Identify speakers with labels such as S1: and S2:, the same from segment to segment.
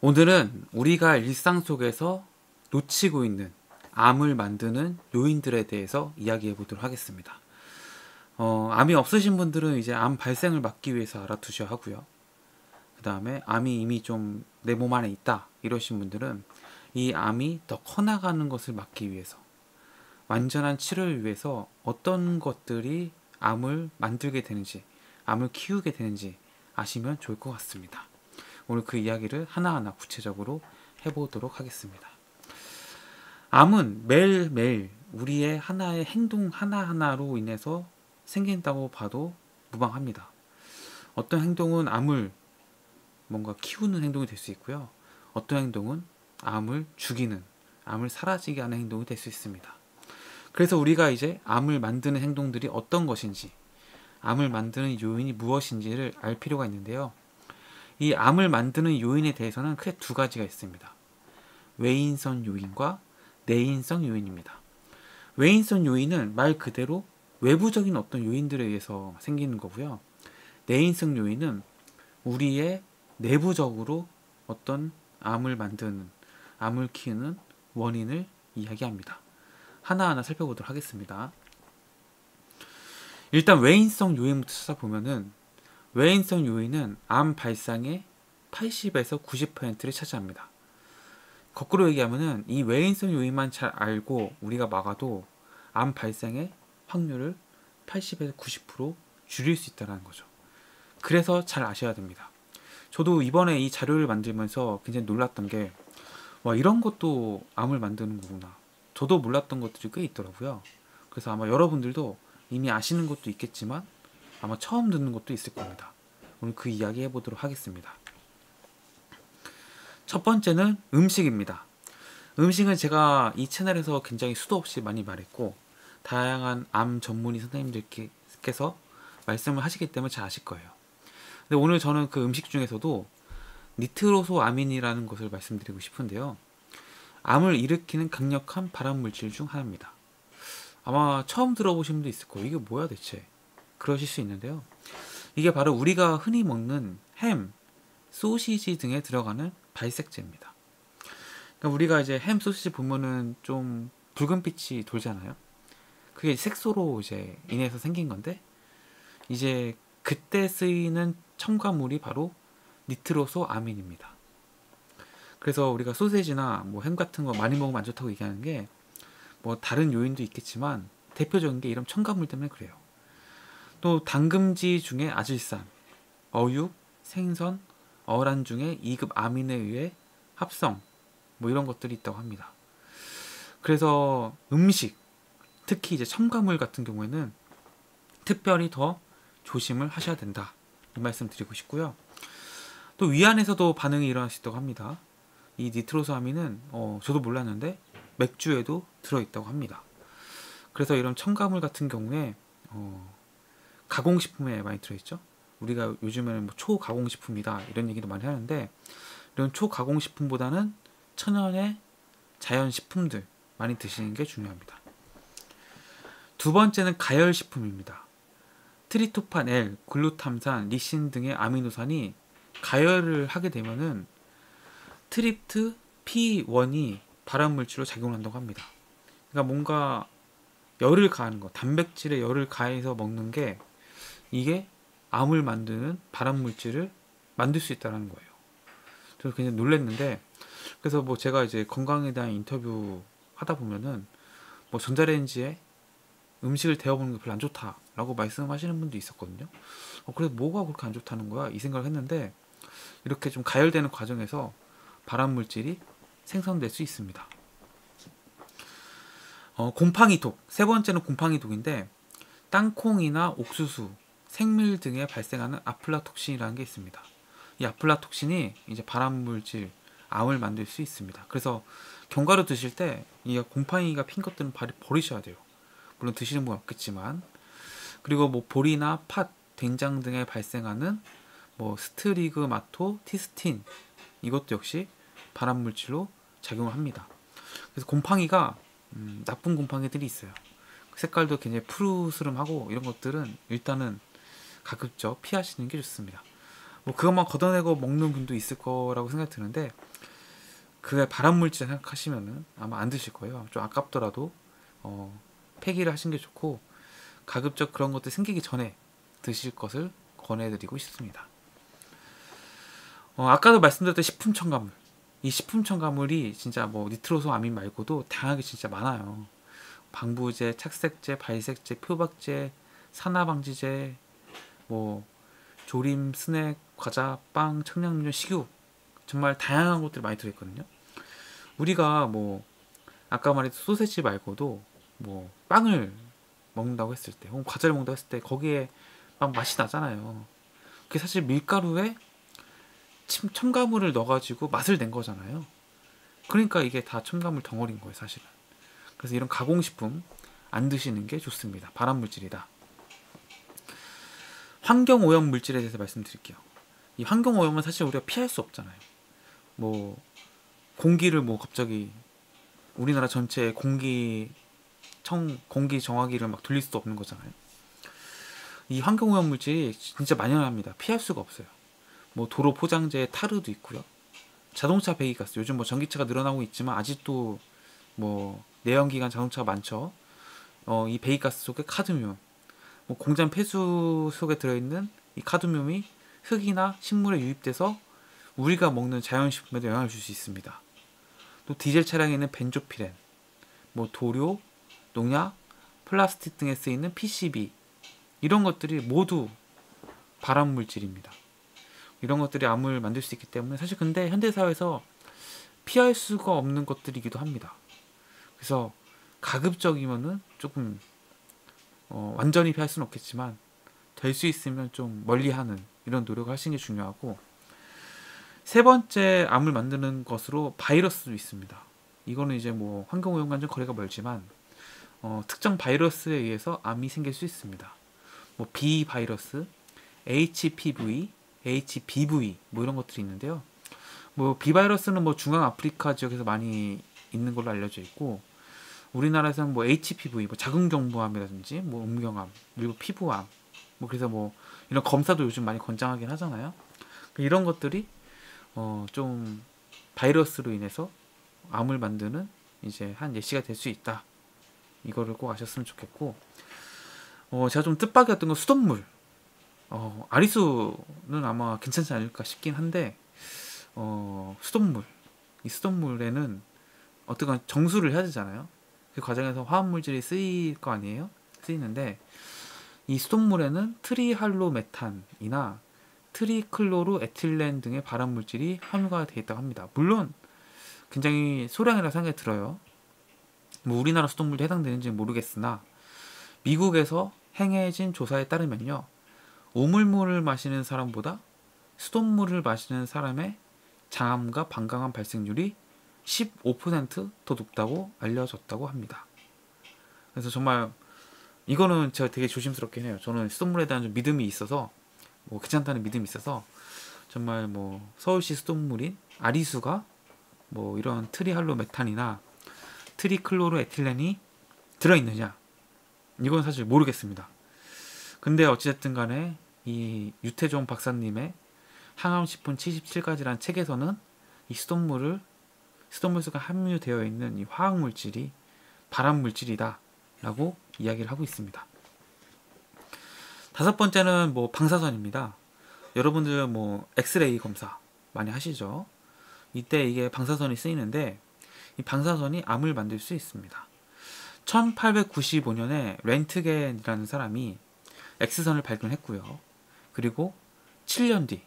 S1: 오늘은 우리가 일상 속에서 놓치고 있는 암을 만드는 요인들에 대해서 이야기해 보도록 하겠습니다. 암이 없으신 분들은 이제 암 발생을 막기 위해서 알아두셔야 하고요. 그 다음에 암이 이미 좀 내 몸 안에 있다 이러신 분들은 이 암이 더 커나가는 것을 막기 위해서, 완전한 치료를 위해서 어떤 것들이 암을 만들게 되는지, 암을 키우게 되는지 아시면 좋을 것 같습니다. 오늘 그 이야기를 하나하나 구체적으로 해보도록 하겠습니다. 암은 매일매일 우리의 하나의 행동 하나하나로 인해서 생긴다고 봐도 무방합니다. 어떤 행동은 암을 뭔가 키우는 행동이 될 수 있고요. 어떤 행동은 암을 죽이는, 암을 사라지게 하는 행동이 될 수 있습니다. 그래서 우리가 이제 암을 만드는 행동들이 어떤 것인지, 암을 만드는 요인이 무엇인지를 알 필요가 있는데요. 이 암을 만드는 요인에 대해서는 크게 두 가지가 있습니다. 외인성 요인과 내인성 요인입니다. 외인성 요인은 말 그대로 외부적인 어떤 요인들에 의해서 생기는 거고요. 내인성 요인은 우리의 내부적으로 어떤 암을 만드는, 암을 키우는 원인을 이야기합니다. 하나하나 살펴보도록 하겠습니다. 일단 외인성 요인부터 찾아보면은, 외인성 요인은 암 발생의 80에서 90%를 차지합니다. 거꾸로 얘기하면은 이 외인성 요인만 잘 알고 우리가 막아도 암 발생의 확률을 80에서 90% 줄일 수 있다는 거죠. 그래서 잘 아셔야 됩니다. 저도 이번에 이 자료를 만들면서 굉장히 놀랐던 게, 와, 이런 것도 암을 만드는 거구나. 저도 몰랐던 것들이 꽤 있더라고요. 그래서 아마 여러분들도 이미 아시는 것도 있겠지만 아마 처음 듣는 것도 있을 겁니다. 오늘 그 이야기 해보도록 하겠습니다. 첫 번째는 음식입니다. 음식은 제가 이 채널에서 굉장히 수도 없이 많이 말했고, 다양한 암 전문의 선생님들께서 말씀을 하시기 때문에 잘 아실 거예요. 근데 오늘 저는 그 음식 중에서도 니트로소아민이라는 것을 말씀드리고 싶은데요. 암을 일으키는 강력한 발암물질 중 하나입니다. 아마 처음 들어보신 분도 있을 거예요. 이게 뭐야 대체? 그러실 수 있는데요. 이게 바로 우리가 흔히 먹는 햄, 소시지 등에 들어가는 발색제입니다. 그러니까 우리가 이제 햄, 소시지 보면은 좀 붉은빛이 돌잖아요. 그게 색소로 이제 인해서 생긴 건데, 이제 그때 쓰이는 첨가물이 바로 니트로소아민입니다. 그래서 우리가 소세지나 뭐 햄 같은 거 많이 먹으면 안 좋다고 얘기하는 게, 뭐 다른 요인도 있겠지만 대표적인 게 이런 첨가물 때문에 그래요. 또 당금지 중에 아질산, 어육, 생선, 어란 중에 2급 아민에 의해 합성, 뭐 이런 것들이 있다고 합니다. 그래서 음식, 특히 이제 첨가물 같은 경우에는 특별히 더 조심을 하셔야 된다, 이 말씀 드리고 싶고요. 또 위안에서도 반응이 일어날 수 있다고 합니다. 이 니트로소아민은 저도 몰랐는데 맥주에도 들어있다고 합니다. 그래서 이런 첨가물 같은 경우에 가공식품에 많이 들어있죠. 우리가 요즘에는 뭐 초가공식품이다 이런 얘기도 많이 하는데, 이런 초가공식품보다는 천연의 자연식품들 많이 드시는 게 중요합니다. 두 번째는 가열식품입니다. 트리토판 L, 글루탐산, 리신 등의 아미노산이 가열을 하게 되면은 트립트 P1이 발암물질로 작용한다고 합니다. 그러니까 뭔가 열을 가하는 거, 단백질에 열을 가해서 먹는 게, 이게 암을 만드는 발암물질을 만들 수 있다는 거예요. 저도 굉장히 놀랐는데, 그래서 뭐 제가 이제 건강에 대한 인터뷰 하다 보면은 뭐 전자레인지에 음식을 데워보는 게 별로 안 좋다라고 말씀하시는 분도 있었거든요. 그래서 뭐가 그렇게 안 좋다는 거야? 이 생각을 했는데, 이렇게 좀 가열되는 과정에서 발암물질이 생성될 수 있습니다. 곰팡이독, 세 번째는 곰팡이독인데, 땅콩이나 옥수수, 생밀 등에 발생하는 아플라톡신이라는 게 있습니다. 이 아플라톡신이 이제 발암물질, 암을 만들 수 있습니다. 그래서 견과류 드실 때 이 곰팡이가 핀 것들은 버리셔야 돼요. 물론 드시는 분 없겠지만. 그리고 뭐 보리나 팥, 된장 등에 발생하는 뭐 스트리그마토 티스틴, 이것도 역시 발암물질로 작용을 합니다. 그래서 곰팡이가 나쁜 곰팡이들이 있어요. 색깔도 굉장히 푸르스름하고 이런 것들은 일단은 가급적 피하시는 게 좋습니다. 뭐 그것만 걷어내고 먹는 분도 있을 거라고 생각이 드는데, 그게 발암물질 생각하시면은 아마 안 드실 거예요. 좀 아깝더라도 폐기를 하시는 게 좋고, 가급적 그런 것들 생기기 전에 드실 것을 권해드리고 싶습니다. 아까도 말씀드렸던 식품 첨가물, 이 식품 첨가물이 진짜 뭐 니트로소 아민 말고도 다양하게 진짜 많아요. 방부제, 착색제, 발색제, 표박제, 산화방지제, 뭐 조림, 스낵, 과자, 빵, 청량음료, 식유, 정말 다양한 것들이 많이 들어있거든요. 우리가 뭐 아까 말했던 소세지 말고도 뭐 빵을 먹는다고 했을 때, 혹은 과자를 먹는다고 했을 때 거기에 막 맛이 나잖아요. 그게 사실 밀가루에 첨가물을 넣어가지고 맛을 낸 거잖아요. 그러니까 이게 다 첨가물 덩어리인 거예요, 사실은. 그래서 이런 가공식품 안 드시는 게 좋습니다. 발암물질이다. 환경오염 물질에 대해서 말씀드릴게요. 이 환경오염은 사실 우리가 피할 수 없잖아요. 뭐 공기를 뭐 갑자기 우리나라 전체에 공기 정화기를 막 돌릴 수도 없는 거잖아요. 이 환경오염 물질이 진짜 만연합니다. 피할 수가 없어요. 뭐 도로 포장재에 타르도 있고요. 자동차 배기가스, 요즘 뭐 전기차가 늘어나고 있지만 아직도 뭐 내연기관 자동차가 많죠. 이 배기가스 속에 카드뮴, 뭐 공장 폐수 속에 들어있는 이 카드뮴이 흙이나 식물에 유입돼서 우리가 먹는 자연식품에도 영향을 줄 수 있습니다. 또 디젤 차량에 있는 벤조피렌, 뭐 도료, 농약, 플라스틱 등에 쓰이는 PCB, 이런 것들이 모두 발암물질입니다. 이런 것들이 암을 만들 수 있기 때문에 사실 근데 현대사회에서 피할 수가 없는 것들이기도 합니다. 그래서 가급적이면은 조금 완전히 피할 수는 없겠지만 될 수 있으면 좀 멀리하는 이런 노력을 하시는 게 중요하고, 세 번째 암을 만드는 것으로 바이러스도 있습니다. 이거는 이제 뭐 환경오염과 좀 거리가 멀지만 특정 바이러스에 의해서 암이 생길 수 있습니다. 뭐 B 바이러스, HPV, HBV 뭐 이런 것들이 있는데요. 뭐 B 바이러스는 뭐 중앙 아프리카 지역에서 많이 있는 걸로 알려져 있고, 우리나라에서는 뭐 HPV, 뭐 자궁경부암이라든지 뭐 음경암, 그리고 피부암, 뭐 그래서 뭐 이런 검사도 요즘 많이 권장하긴 하잖아요. 이런 것들이 좀 바이러스로 인해서 암을 만드는 이제 한 예시가 될 수 있다. 이거를 꼭 아셨으면 좋겠고, 제가 좀 뜻밖이었던 건 수돗물. 아리수는 아마 괜찮지 않을까 싶긴 한데, 수돗물. 이 수돗물에는 어떻게 정수를 해야 되잖아요. 그 과정에서 화합물질이 쓰일 거 아니에요? 쓰이는데, 이 수돗물에는 트리할로메탄이나 트리클로르에틸렌 등의 발암물질이 함유가 되어 있다고 합니다. 물론 굉장히 소량이라 생각이 들어요. 뭐 우리나라 수돗물도 해당되는지는 모르겠으나 미국에서 행해진 조사에 따르면요, 오물물을 마시는 사람보다 수돗물을 마시는 사람의 장암과 방광암 발생률이 15%더 높다고 알려졌다고 합니다. 그래서 정말 이거는 제가 되게 조심스럽긴 해요. 저는 수돗물에 대한 좀 믿음이 있어서, 뭐 괜찮다는 믿음이 있어서, 정말 뭐 서울시 수돗물인 아리수가 뭐 이런 트리할로메탄이나 트리클로르에틸렌이 들어있느냐, 이건 사실 모르겠습니다. 근데 어찌됐든 간에 이 유태종 박사님의 항암식품 77가지라는 책에서는 이 수돗물 속에 함유되어 있는 이 화학물질이 발암물질이다 라고 이야기를 하고 있습니다. 다섯 번째는 뭐 방사선입니다. 여러분들 뭐 엑스레이 검사 많이 하시죠? 이때 이게 방사선이 쓰이는데, 이 방사선이 암을 만들 수 있습니다. 1895년에 렌트겐이라는 사람이 X선을 발견했고요. 그리고 7년 뒤,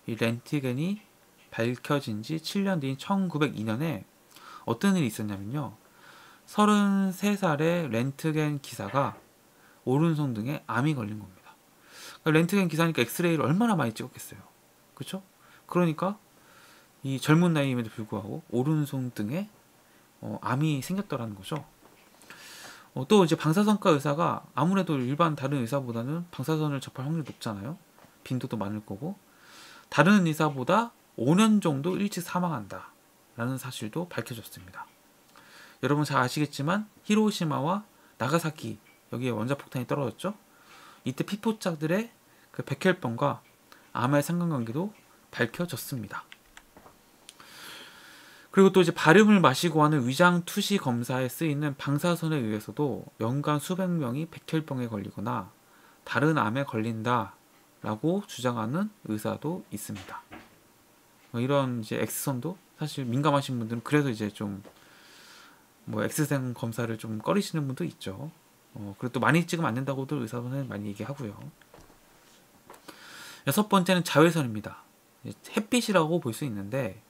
S1: 이 렌트겐이 밝혀진 지 7년 뒤인 1902년에 어떤 일이 있었냐면요, 33살의 렌트겐 기사가 오른손 등에 암이 걸린 겁니다. 그러니까 렌트겐 기사니까 엑스레이를 얼마나 많이 찍었겠어요. 그렇죠? 그러니까 이 젊은 나이임에도 불구하고 오른손 등에 암이 생겼더라는 거죠. 또 이제 방사선과 의사가 아무래도 일반 다른 의사보다는 방사선을 접할 확률이 높잖아요. 빈도도 많을 거고, 다른 의사보다 5년 정도 일찍 사망한다 라는 사실도 밝혀졌습니다. 여러분 잘 아시겠지만 히로시마와 나가사키, 여기에 원자폭탄이 떨어졌죠. 이때 피포자들의 그 백혈병과 암의 상관관계도 밝혀졌습니다. 그리고 또 이제 발음을 마시고 하는 위장 투시 검사에 쓰이는 방사선에 의해서도 연간 수백 명이 백혈병에 걸리거나 다른 암에 걸린다라고 주장하는 의사도 있습니다. 이런 이제 X선도 사실 민감하신 분들은 그래서 이제 좀 뭐 X선 검사를 좀 꺼리시는 분도 있죠. 그리고 또 많이 찍으면 안 된다고도 의사 선생님 많이 얘기하고요. 여섯 번째는 자외선입니다. 햇빛이라고 볼 수 있는데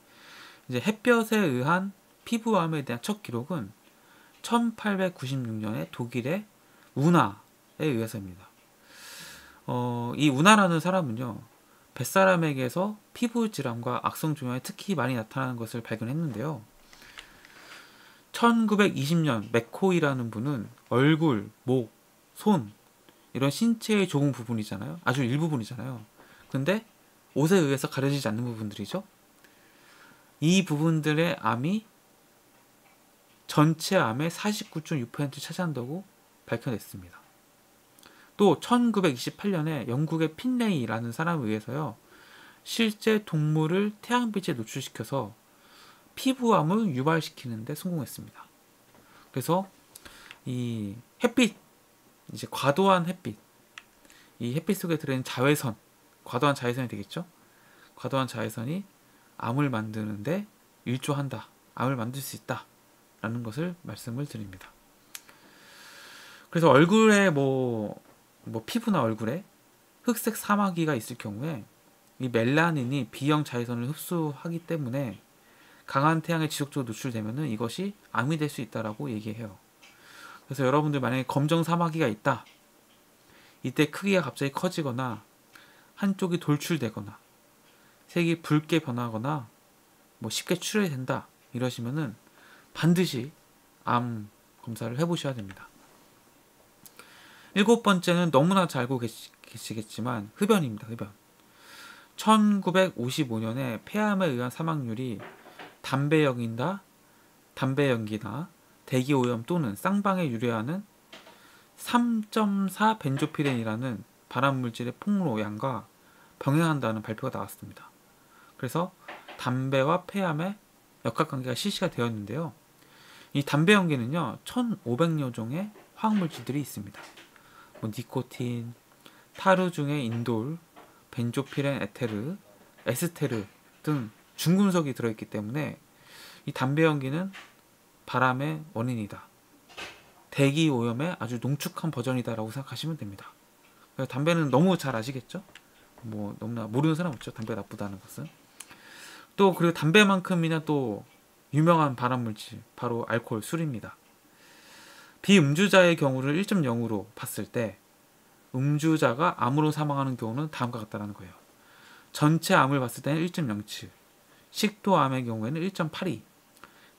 S1: 이제 햇볕에 의한 피부암에 대한 첫 기록은 1896년에 독일의 운하에 의해서입니다. 이 운하라는 사람은요, 뱃사람에게서 피부 질환과 악성 종양이 특히 많이 나타나는 것을 발견했는데요. 1920년 맥코이라는 분은 얼굴, 목, 손 이런 신체의 좋은 부분이잖아요. 아주 일부분이잖아요. 근데 옷에 의해서 가려지지 않는 부분들이죠. 이 부분들의 암이 전체 암의 49.6% 차지한다고 밝혀냈습니다. 또 1928년에 영국의 핀레이라는 사람에 의해서요, 실제 동물을 태양빛에 노출시켜서 피부암을 유발시키는 데 성공했습니다. 그래서 이 햇빛, 이제 과도한 햇빛, 이 햇빛 속에 들어있는 자외선, 과도한 자외선이 되겠죠? 과도한 자외선이 암을 만드는데 일조한다. 암을 만들 수 있다. 라는 것을 말씀을 드립니다. 그래서 얼굴에 피부나 얼굴에 흑색 사마귀가 있을 경우에 이 멜라닌이 B형 자외선을 흡수하기 때문에 강한 태양에 지속적으로 노출되면 이것이 암이 될 수 있다라고 얘기해요. 그래서 여러분들 만약에 검정 사마귀가 있다. 이때 크기가 갑자기 커지거나 한쪽이 돌출되거나 색이 붉게 변하거나 쉽게 출혈이 된다. 이러시면은 반드시 암 검사를 해보셔야 됩니다. 일곱 번째는 너무나 잘 알고 계시겠지만 흡연입니다. 흡연. 1955년에 폐암에 의한 사망률이 담배 연기나 대기오염 또는 쌍방에 유래하는 3.4 벤조피렌이라는 발암물질의 폭로량과 병행한다는 발표가 나왔습니다. 그래서 담배와 폐암의 역학관계가 실시가 되었는데요. 이 담배 연기는요, 1,500여 종의 화학물질들이 있습니다. 니코틴, 타르 중에 인돌, 벤조피렌 에테르, 에스테르 등 중금속이 들어있기 때문에 이 담배 연기는 발암의 원인이다. 대기 오염의 아주 농축한 버전이다라고 생각하시면 됩니다. 담배는 너무 잘 아시겠죠? 너무나 모르는 사람 없죠. 담배가 나쁘다는 것은. 또 그리고 담배만큼이나 또 유명한 발암물질 바로 알코올, 술입니다. 비음주자의 경우를 1.0으로 봤을 때 음주자가 암으로 사망하는 경우는 다음과 같다는 거예요. 전체 암을 봤을 때는 1.07, 식도암의 경우에는 1.82,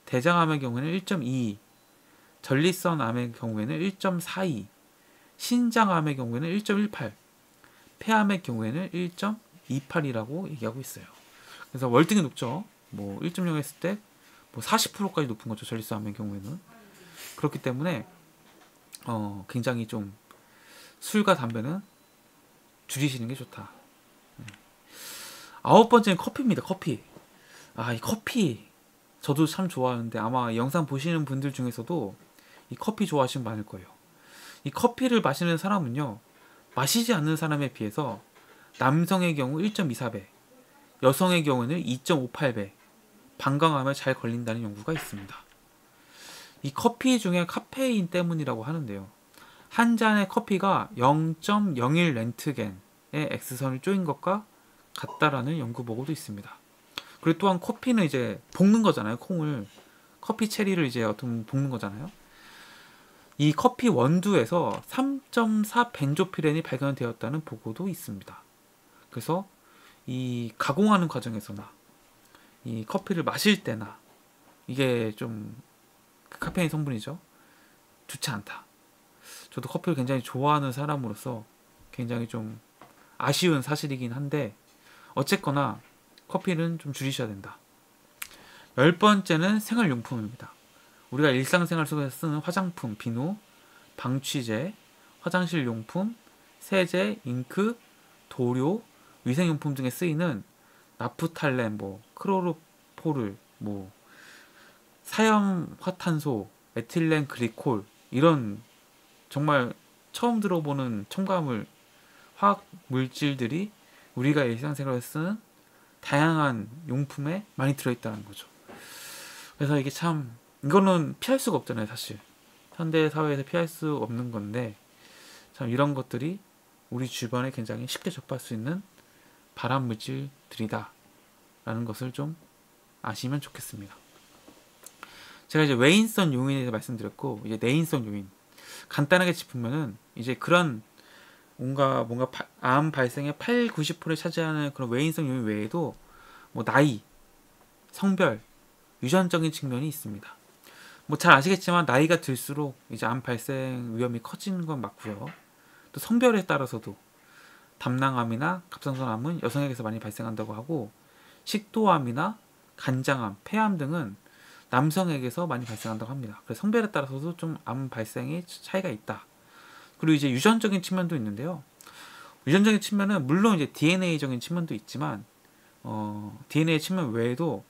S1: 대장암의 경우에는 1.22, 전립선암의 경우에는 1.42, 신장암의 경우에는 1.18, 폐암의 경우에는 1.28이라고 얘기하고 있어요. 그래서 월등히 높죠. 1.0 했을 때 40%까지 높은 거죠. 전립선암의 경우에는. 그렇기 때문에 굉장히 좀 술과 담배는 줄이시는 게 좋다. 아홉 번째는 커피입니다. 커피. 이 커피 저도 참 좋아하는데 아마 영상 보시는 분들 중에서도 이 커피 좋아하시는 분 많을 거예요. 이 커피를 마시는 사람은요, 마시지 않는 사람에 비해서 남성의 경우 1.24배, 여성의 경우는 2.58배 방광암에 잘 걸린다는 연구가 있습니다. 이 커피 중에 카페인 때문이라고 하는데요. 한 잔의 커피가 0.01 렌트겐의 X선을 쪼인 것과 같다라는 연구 보고도 있습니다. 그리고 또한 커피는 이제 볶는 거잖아요. 콩을. 커피 체리를 이제 어떤 볶는 거잖아요. 이 커피 원두에서 3.4 벤조피렌이 발견되었다는 보고도 있습니다. 그래서 이 가공하는 과정에서나 이 커피를 마실 때나 이게 좀 카페인 성분이죠. 좋지 않다. 저도 커피를 굉장히 좋아하는 사람으로서 굉장히 좀 아쉬운 사실이긴 한데 어쨌거나 커피는 좀 줄이셔야 된다. 열 번째는 생활용품입니다. 우리가 일상생활 속에서 쓰는 화장품, 비누, 방취제, 화장실 용품, 세제, 잉크, 도료, 위생용품 등에 쓰이는 나프탈렌, 크로로포르, 사염화탄소, 에틸렌 글리콜 이런 정말 처음 들어보는 첨가물 화학 물질들이 우리가 일상생활에 쓰는 다양한 용품에 많이 들어있다는 거죠. 그래서 이게 참 이거는 피할 수가 없잖아요, 사실. 현대 사회에서 피할 수 없는 건데 참 이런 것들이 우리 주변에 굉장히 쉽게 접할 수 있는 발암 물질들이다 라는 것을 좀 아시면 좋겠습니다. 제가 이제 외인성 요인에 대해서 말씀드렸고, 이제 내인성 요인 간단하게 짚으면은 이제 그런 뭔가 암 발생의 80~90%를 차지하는 그런 외인성 요인 외에도 뭐 나이, 성별, 유전적인 측면이 있습니다. 뭐 잘 아시겠지만 나이가 들수록 이제 암 발생 위험이 커지는 건 맞고요. 또 성별에 따라서도 담낭암이나 갑상선암은 여성에게서 많이 발생한다고 하고, 식도암이나 간장암, 폐암 등은 남성에게서 많이 발생한다고 합니다. 그래서 성별에 따라서도 좀 암 발생의 차이가 있다. 그리고 이제 유전적인 측면도 있는데요. 유전적인 측면은 물론 이제 DNA적인 측면도 있지만 DNA 측면 외에도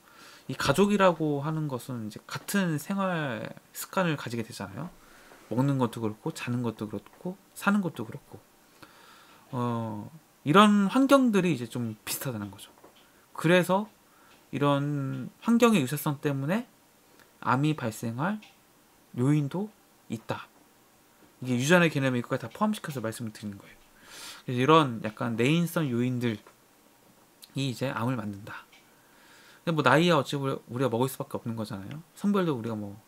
S1: 이 가족이라고 하는 것은 이제 같은 생활 습관을 가지게 되잖아요. 먹는 것도 그렇고 자는 것도 그렇고 사는 것도 그렇고 이런 환경들이 이제 좀 비슷하다는 거죠. 그래서 이런 환경의 유사성 때문에 암이 발생할 요인도 있다. 이게 유전의 개념에 이것까지 다 포함시켜서 말씀을 드리는 거예요. 그래서 이런 약간 내인성 요인들이 이제 암을 만든다. 근데 뭐 나이야 어찌 우리가 먹을 수밖에 없는 거잖아요. 성별도 우리가 뭐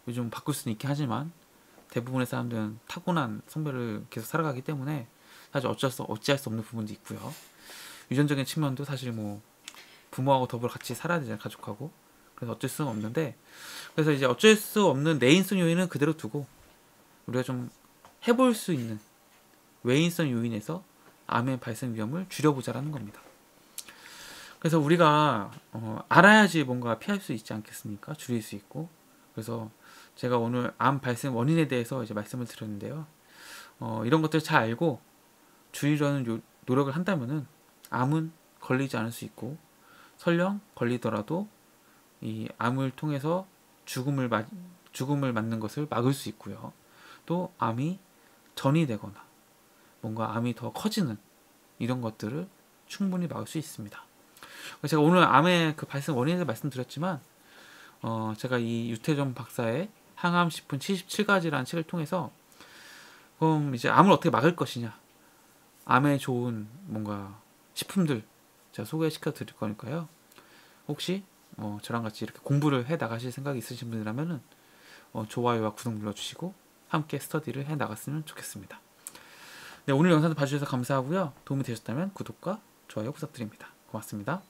S1: 요즘 바꿀 수는 있긴 하지만 대부분의 사람들은 타고난 성별을 계속 살아가기 때문에 사실 어찌할 수 없는 부분도 있고요. 유전적인 측면도 사실 뭐 부모하고 더불어 같이 살아야 되잖아요, 가족하고. 그래서 어쩔 수는 없는데, 그래서 이제 어쩔 수 없는 내인성 요인은 그대로 두고 우리가 좀 해볼 수 있는 외인성 요인에서 암의 발생 위험을 줄여보자라는 겁니다. 그래서 우리가 알아야지 뭔가 피할 수 있지 않겠습니까? 줄일 수 있고. 그래서 제가 오늘 암 발생 원인에 대해서 이제 말씀을 드렸는데요. 이런 것들 잘 알고 줄이려는 노력을 한다면은 암은 걸리지 않을 수 있고, 설령 걸리더라도 이 암을 통해서 죽음을 맞는 것을 막을 수 있고요. 또 암이 전이 되거나 뭔가 암이 더 커지는 이런 것들을 충분히 막을 수 있습니다. 제가 오늘 암의 그 발생 원인에 대해서 말씀드렸지만 제가 이 유태정 박사의 항암 식품 77가지라는 책을 통해서 그럼 이제 암을 어떻게 막을 것이냐, 암에 좋은 뭔가 식품들 제가 소개시켜 드릴 거니까요. 혹시 저랑 같이 이렇게 공부를 해 나가실 생각이 있으신 분이라면은 좋아요와 구독 눌러주시고 함께 스터디를 해 나갔으면 좋겠습니다. 네, 오늘 영상도 봐주셔서 감사하고요. 도움이 되셨다면 구독과 좋아요 부탁드립니다. 고맙습니다.